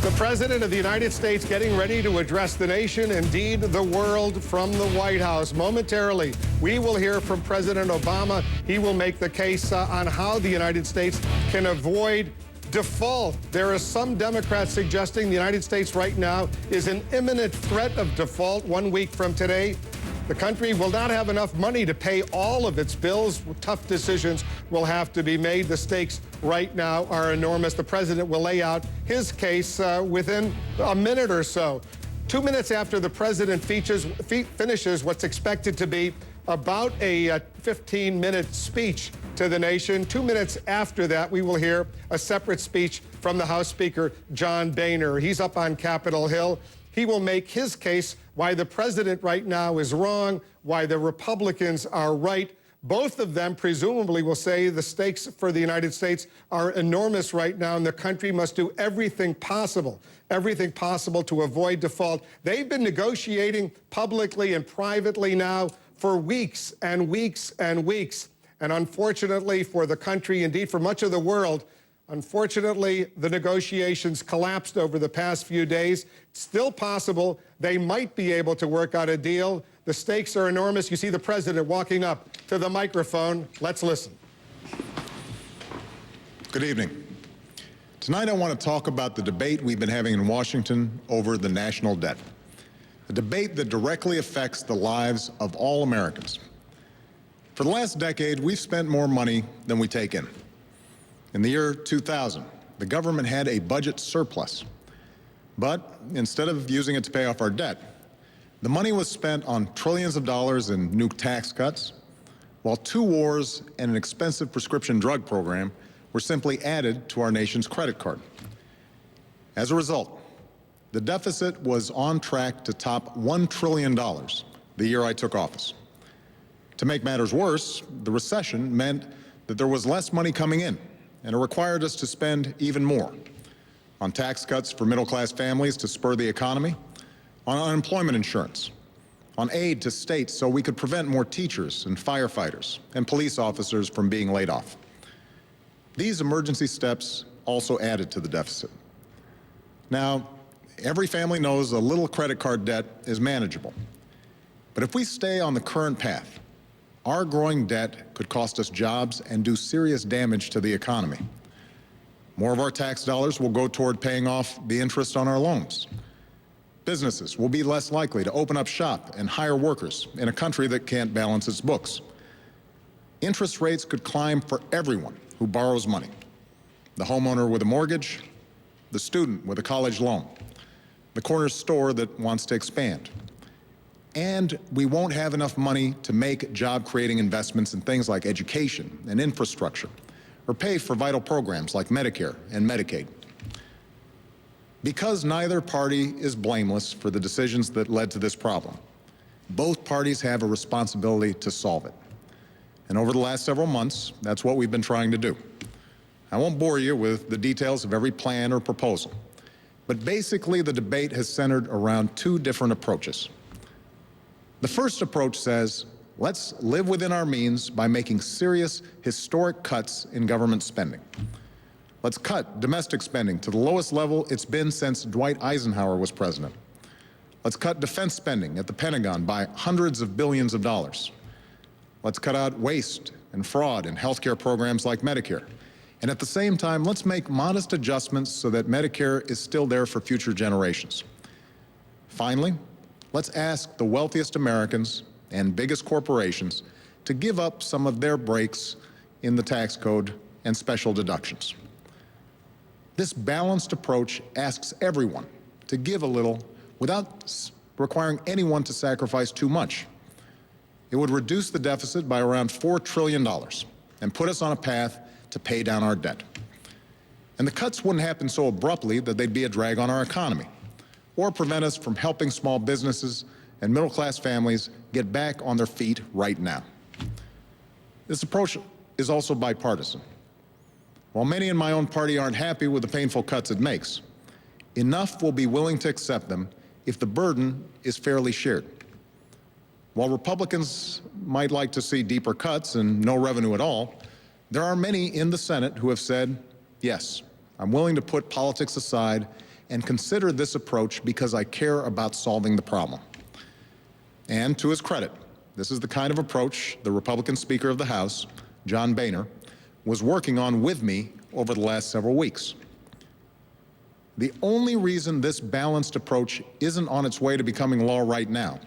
The President of the United States getting ready to address the nation, indeed the world, from the White House. Momentarily, we will hear from President Obama. He will make the case on how the United States can avoid default. There are some Democrats suggesting the United States right now is an imminent threat of default 1 week from today. The country will not have enough money to pay all of its bills. Tough decisions will have to be made. The stakes right now are enormous. The president will lay out his case within a minute or so. 2 minutes after the president finishes what's expected to be about a 15-minute speech to the nation. 2 minutes after that, we will hear a separate speech from the House Speaker, John Boehner. He's up on Capitol Hill. He will make his case why the president right now is wrong, why the Republicans are right. Both of them presumably will say the stakes for the United States are enormous right now, and the country must do everything possible to avoid default. They've been negotiating publicly and privately now for weeks and weeks and weeks. And unfortunately for the country, indeed for much of the world, unfortunately, the negotiations collapsed over the past few days. Still possible they might be able to work out a deal. The stakes are enormous. You see the president walking up to the microphone. Let's listen. Good evening. Tonight I want to talk about the debate we've been having in Washington over the national debt. A debate that directly affects the lives of all Americans. For the last decade, we've spent more money than we take in. In the year 2000, the government had a budget surplus. But instead of using it to pay off our debt, the money was spent on trillions of dollars in new tax cuts, while 2 wars and an expensive prescription drug program were simply added to our nation's credit card. As a result, the deficit was on track to top $1 trillion the year I took office. To make matters worse, the recession meant that there was less money coming in, and it required us to spend even more on tax cuts for middle-class families to spur the economy, on unemployment insurance, on aid to states so we could prevent more teachers and firefighters and police officers from being laid off. These emergency steps also added to the deficit. Now, every family knows a little credit card debt is manageable. But if we stay on the current path, our growing debt could cost us jobs and do serious damage to the economy. More of our tax dollars will go toward paying off the interest on our loans. Businesses will be less likely to open up shop and hire workers in a country that can't balance its books. Interest rates could climb for everyone who borrows money. The homeowner with a mortgage, the student with a college loan, the corner store that wants to expand. And we won't have enough money to make job-creating investments in things like education and infrastructure, or pay for vital programs like Medicare and Medicaid. Because neither party is blameless for the decisions that led to this problem, both parties have a responsibility to solve it. And over the last several months, that's what we've been trying to do. I won't bore you with the details of every plan or proposal, but basically the debate has centered around 2 different approaches. The first approach says, let's live within our means by making serious, historic cuts in government spending. Let's cut domestic spending to the lowest level it's been since Dwight Eisenhower was president. Let's cut defense spending at the Pentagon by hundreds of billions of dollars. Let's cut out waste and fraud in healthcare programs like Medicare. And at the same time, let's make modest adjustments so that Medicare is still there for future generations. Finally, let's ask the wealthiest Americans and biggest corporations to give up some of their breaks in the tax code and special deductions. This balanced approach asks everyone to give a little without requiring anyone to sacrifice too much. It would reduce the deficit by around $4 trillion and put us on a path to pay down our debt. And the cuts wouldn't happen so abruptly that they'd be a drag on our economy, or prevent us from helping small businesses and middle-class families get back on their feet right now. This approach is also bipartisan. While many in my own party aren't happy with the painful cuts it makes, enough will be willing to accept them if the burden is fairly shared. While Republicans might like to see deeper cuts and no revenue at all, there are many in the Senate who have said, yes, I'm willing to put politics aside and consider this approach because I care about solving the problem. And to his credit, this is the kind of approach the Republican Speaker of the House, John Boehner, was working on with me over the last several weeks. The only reason this balanced approach isn't on its way to becoming law right now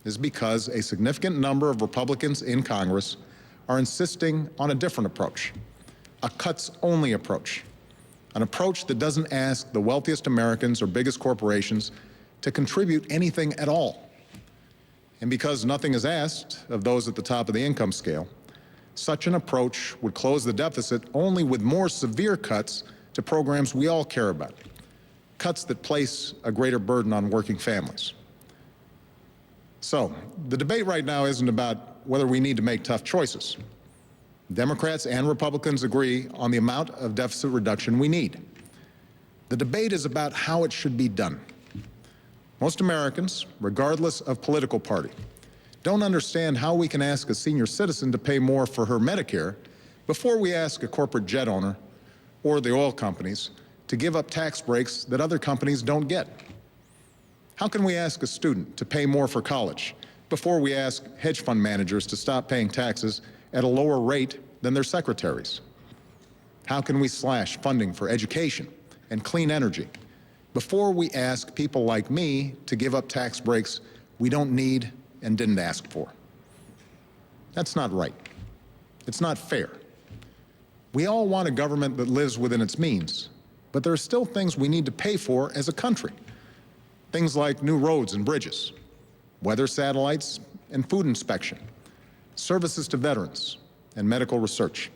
is because a significant number of Republicans in Congress are insisting on a different approach, a cuts-only approach, an approach that doesn't ask the wealthiest Americans or biggest corporations to contribute anything at all. And because nothing is asked of those at the top of the income scale, such an approach would close the deficit only with more severe cuts to programs we all care about, cuts that place a greater burden on working families. So, the debate right now isn't about whether we need to make tough choices. Democrats and Republicans agree on the amount of deficit reduction we need. The debate is about how it should be done. Most Americans, regardless of political party, don't understand how we can ask a senior citizen to pay more for her Medicare before we ask a corporate jet owner or the oil companies to give up tax breaks that other companies don't get. How can we ask a student to pay more for college before we ask hedge fund managers to stop paying taxes at a lower rate than their secretaries? How can we slash funding for education and clean energy before we ask people like me to give up tax breaks we don't need and didn't ask for? That's not right. It's not fair. We all want a government that lives within its means, but there are still things we need to pay for as a country. Things like new roads and bridges, weather satellites and food inspection, services to veterans, and medical research.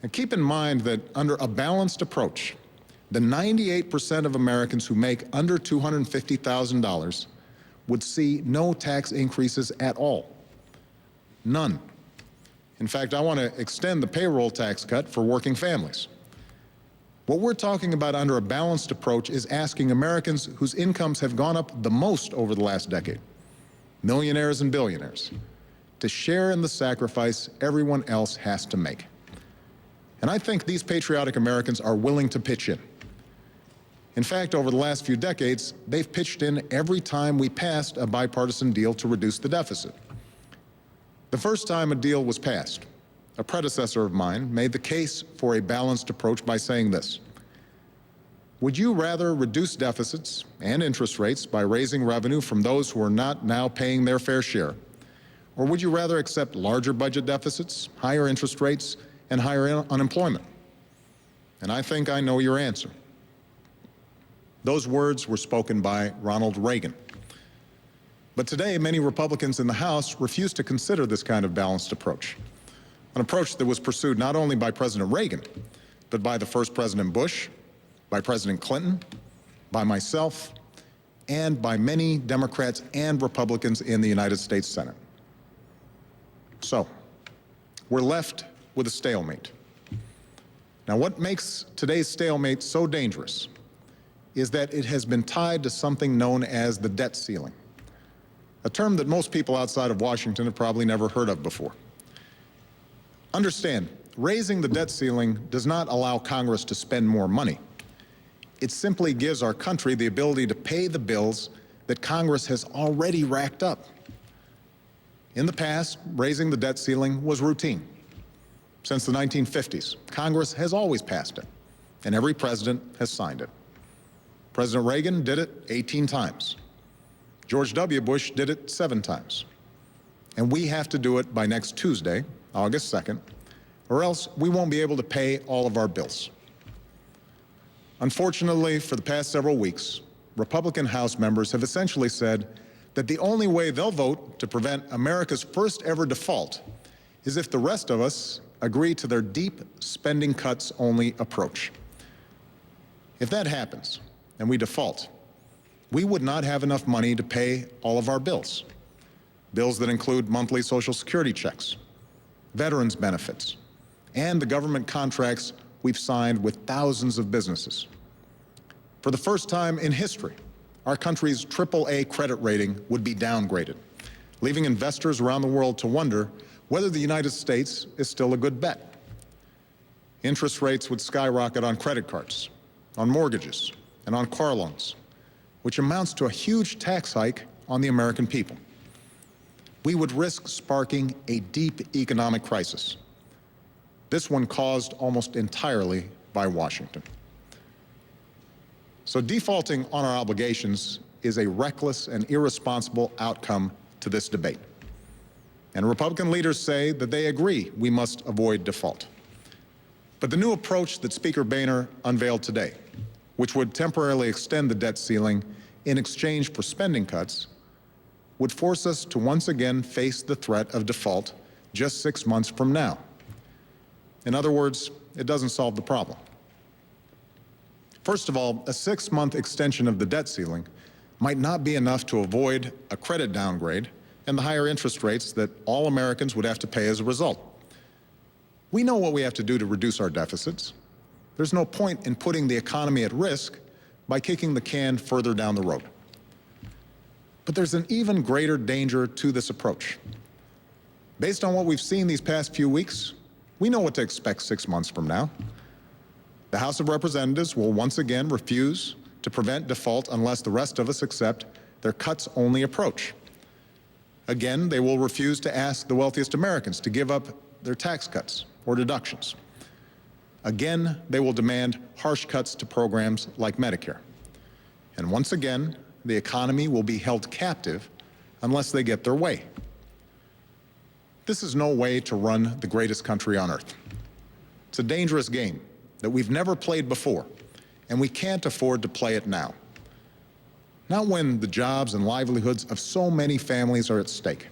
And keep in mind that under a balanced approach, the 98% of Americans who make under $250,000 would see no tax increases at all. None. In fact, I want to extend the payroll tax cut for working families. What we're talking about under a balanced approach is asking Americans whose incomes have gone up the most over the last decade, millionaires and billionaires, to share in the sacrifice everyone else has to make. And I think these patriotic Americans are willing to pitch in. In fact, over the last few decades, they've pitched in every time we passed a bipartisan deal to reduce the deficit. The first time a deal was passed, a predecessor of mine made the case for a balanced approach by saying this: would you rather reduce deficits and interest rates by raising revenue from those who are not now paying their fair share, or would you rather accept larger budget deficits, higher interest rates, and higher unemployment? And I think I know your answer. Those words were spoken by Ronald Reagan. But today, many Republicans in the House refuse to consider this kind of balanced approach, an approach that was pursued not only by President Reagan, but by the first President Bush, by President Clinton, by myself, and by many Democrats and Republicans in the United States Senate. So, we're left with a stalemate. Now, what makes today's stalemate so dangerous is that it has been tied to something known as the debt ceiling, a term that most people outside of Washington have probably never heard of before. Understand, raising the debt ceiling does not allow Congress to spend more money. It simply gives our country the ability to pay the bills that Congress has already racked up. In the past, raising the debt ceiling was routine. Since the 1950s, Congress has always passed it, and every president has signed it. President Reagan did it 18 times. George W. Bush did it 7 times. And we have to do it by next Tuesday, August 2nd, or else we won't be able to pay all of our bills. Unfortunately, for the past several weeks, Republican House members have essentially said that the only way they'll vote to prevent America's first ever default is if the rest of us agree to their deep spending cuts only approach. If that happens and we default, we would not have enough money to pay all of our bills. Bills that include monthly Social Security checks, veterans benefits, and the government contracts we've signed with thousands of businesses. For the first time in history, our country's AAA credit rating would be downgraded, leaving investors around the world to wonder whether the United States is still a good bet. Interest rates would skyrocket on credit cards, on mortgages, and on car loans, which amounts to a huge tax hike on the American people. We would risk sparking a deep economic crisis, this one caused almost entirely by Washington. So defaulting on our obligations is a reckless and irresponsible outcome to this debate. And Republican leaders say that they agree we must avoid default. But the new approach that Speaker Boehner unveiled today, which would temporarily extend the debt ceiling in exchange for spending cuts, would force us to once again face the threat of default just 6 months from now. In other words, it doesn't solve the problem. First of all, a 6-month extension of the debt ceiling might not be enough to avoid a credit downgrade and the higher interest rates that all Americans would have to pay as a result. We know what we have to do to reduce our deficits. There's no point in putting the economy at risk by kicking the can further down the road. But there's an even greater danger to this approach. Based on what we've seen these past few weeks, we know what to expect 6 months from now. The House of Representatives will once again refuse to prevent default unless the rest of us accept their cuts-only approach. Again, they will refuse to ask the wealthiest Americans to give up their tax cuts or deductions. Again, they will demand harsh cuts to programs like Medicare. And once again, the economy will be held captive unless they get their way. This is no way to run the greatest country on earth. It's a dangerous game that we've never played before, and we can't afford to play it now. Not when the jobs and livelihoods of so many families are at stake.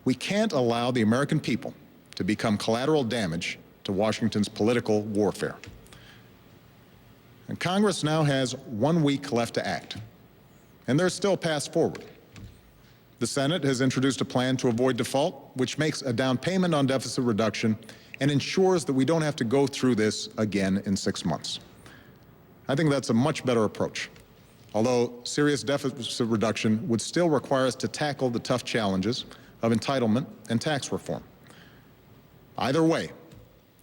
We can't allow the American people to become collateral damage to Washington's political warfare. And Congress now has 1 week left to act, and there's still paths forward. The Senate has introduced a plan to avoid default, which makes a down payment on deficit reduction and ensures that we don't have to go through this again in 6 months. I think that's a much better approach, although serious deficit reduction would still require us to tackle the tough challenges of entitlement and tax reform. Either way,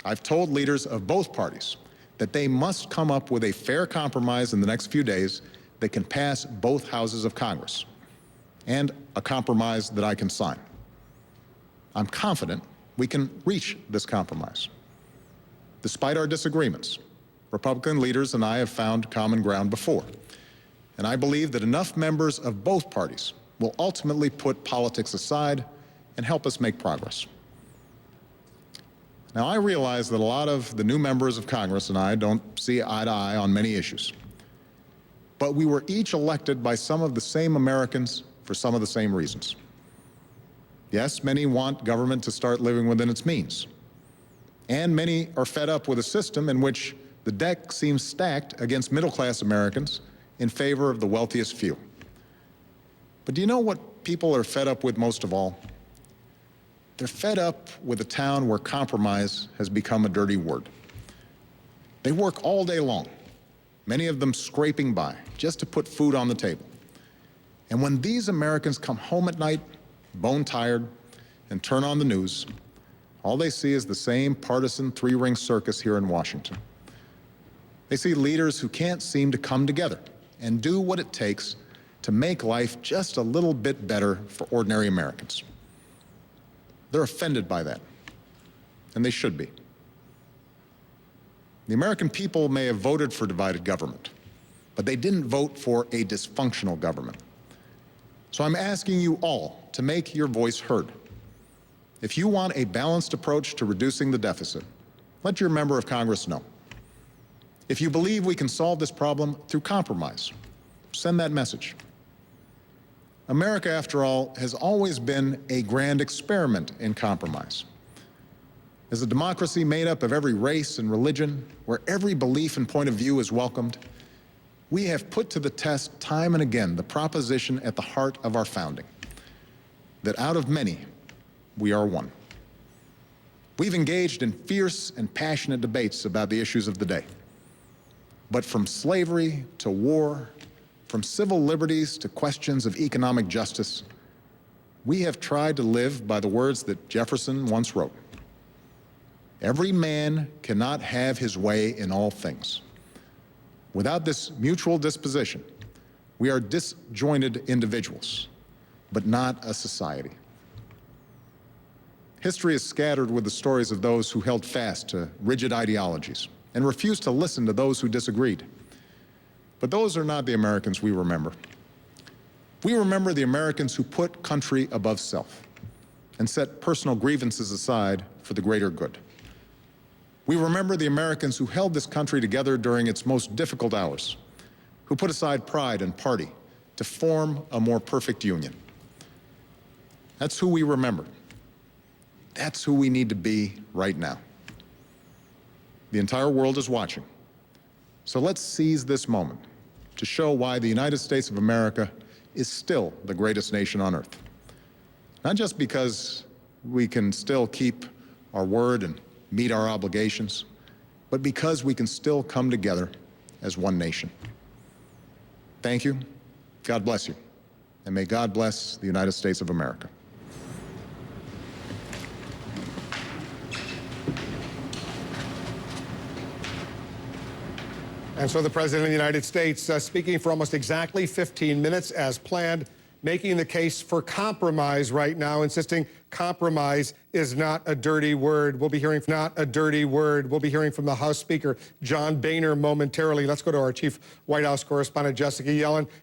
I've told leaders of both parties that they must come up with a fair compromise in the next few days that can pass both houses of Congress, and a compromise that I can sign. I'm confident we can reach this compromise. Despite our disagreements, Republican leaders and I have found common ground before, and I believe that enough members of both parties will ultimately put politics aside and help us make progress. Now, I realize that a lot of the new members of Congress and I don't see eye to eye on many issues, but we were each elected by some of the same Americans for some of the same reasons. Yes, many want government to start living within its means, and many are fed up with a system in which the deck seems stacked against middle-class Americans in favor of the wealthiest few. But do you know what people are fed up with most of all? They're fed up with a town where compromise has become a dirty word. They work all day long, many of them scraping by, just to put food on the table. And when these Americans come home at night, bone-tired, and turn on the news, all they see is the same partisan three-ring circus here in Washington. They see leaders who can't seem to come together and do what it takes to make life just a little bit better for ordinary Americans. They're offended by that, and they should be. The American people may have voted for divided government, but they didn't vote for a dysfunctional government. So I'm asking you all to make your voice heard. If you want a balanced approach to reducing the deficit, let your member of Congress know. If you believe we can solve this problem through compromise, send that message. America, after all, has always been a grand experiment in compromise. As a democracy made up of every race and religion, where every belief and point of view is welcomed, we have put to the test time and again the proposition at the heart of our founding, that out of many, we are one. We've engaged in fierce and passionate debates about the issues of the day. But from slavery to war, from civil liberties to questions of economic justice, we have tried to live by the words that Jefferson once wrote. Every man cannot have his way in all things. Without this mutual disposition, we are disjointed individuals, but not a society. History is scattered with the stories of those who held fast to rigid ideologies and refused to listen to those who disagreed. But those are not the Americans we remember. We remember the Americans who put country above self and set personal grievances aside for the greater good. We remember the Americans who held this country together during its most difficult hours, who put aside pride and party to form a more perfect union. That's who we remember. That's who we need to be right now. The entire world is watching. So let's seize this moment to show why the United States of America is still the greatest nation on earth. Not just because we can still keep our word and meet our obligations, but because we can still come together as one nation. Thank you. God bless you. And may God bless the United States of America. And so the President of the United States speaking for almost exactly 15 minutes as planned, making the case for compromise right now, insisting compromise is not a dirty word. We'll be hearing not a dirty word. We'll be hearing from the House Speaker, John Boehner, momentarily. Let's go to our chief White House correspondent, Jessica Yellen.